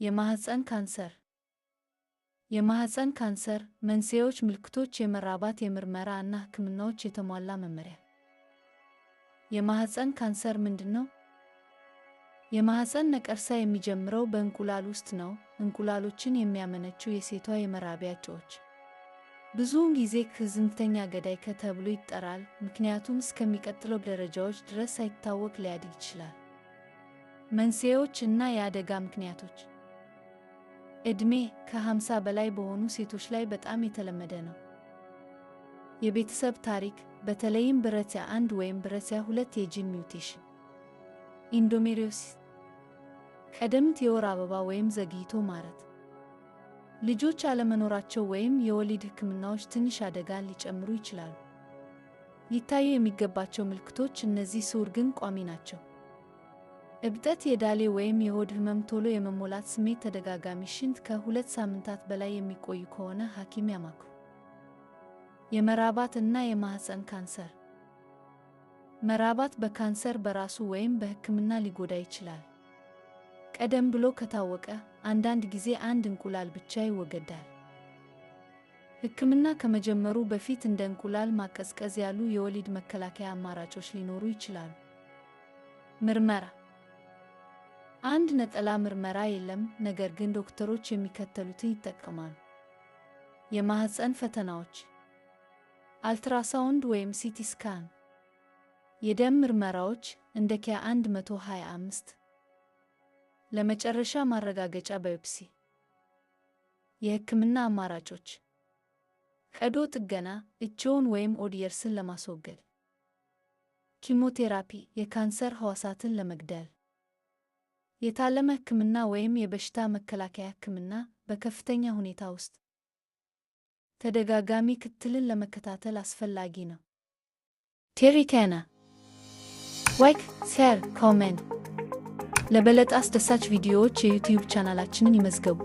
የማህፀን ካንሰር የማህፀን ካንሰር መንስኤዎች፣ ምልክቶች፣ የመራባት የምርመራ እና ህክምናዎች የተሟላ መመሪያ። የማህፀን ካንሰር ምንድነው? የማህፀን ነቀርሳ የሚጀምረው በእንቁላል ውስጥ ነው። እንቁላሎችን የሚያመነጩ የሴቷ የመራቢያ እጢዎች ብዙውን ጊዜ ዝምተኛ ገዳይ ተብሎ ይጠራል፣ ምክንያቱም እስከሚቀጥለው ደረጃዎች ድረስ ሳይታወቅ ሊያድግ ይችላል። መንስኤዎች እና የአደጋ ምክንያቶች። ዕድሜ ከ50 በላይ በሆኑ ሴቶች ላይ በጣም የተለመደ ነው። የቤተሰብ ታሪክ፣ በተለይም ብረትያ 1 ወይም ብረትያ 2 የጂን ሚውቴሽን። ኢንዶሜትሪዮሲስ፣ ቀደምት የወር አበባ ወይም ዘግይቶ ማረት። ልጆች አለመኖራቸው ወይም የወሊድ ህክምናዎች ትንሽ አደጋን ሊጨምሩ ይችላሉ። ሊታዩ የሚገባቸው ምልክቶች እነዚህ ስውር ግን ቋሚ ናቸው። እብጠት፣ የዳሌ ወይም የሆድ ህመም፣ ቶሎ የመሞላት ስሜት፣ ተደጋጋሚ ሽንት፣ ከ2 ሳምንታት በላይ የሚቆዩ ከሆነ ሐኪም ያማክሩ። የመራባት እና የማህፀን ካንሰር። መራባት በካንሰር በራሱ ወይም በህክምና ሊጎዳ ይችላል። ቀደም ብሎ ከታወቀ አንዳንድ ጊዜ አንድ እንቁላል ብቻ ይወገዳል። ህክምና ከመጀመሩ በፊት እንደ እንቁላል ማቀዝቀዝ ያሉ የወሊድ መከላከያ አማራጮች ሊኖሩ ይችላሉ። ምርመራ። አንድ ነጠላ ምርመራ የለም፣ ነገር ግን ዶክተሮች የሚከተሉትን ይጠቀማሉ። የማህፀን ፈተናዎች፣ አልትራሳውንድ ወይም ሲቲ ስካን። የደም ምርመራዎች እንደ ኪያ 125። ለመጨረሻ ማረጋገጫ ባዮፕሲ። የህክምና አማራጮች፣ ቀዶ ጥገና፣ እጢውን ወይም ኦድየርስን ለማስወገድ። ኪሞቴራፒ፣ የካንሰር ህዋሳትን ለመግደል። የታለመ ህክምና ወይም የበሽታ መከላከያ ህክምና፣ በከፍተኛ ሁኔታ ውስጥ ተደጋጋሚ ክትትልን ለመከታተል አስፈላጊ ነው። ቴሪካና ላይክ፣ ሼር፣ ኮሜንት። ለበለጠ አስደሳች ቪዲዮዎች የዩቲዩብ ቻናላችንን ይመዝገቡ።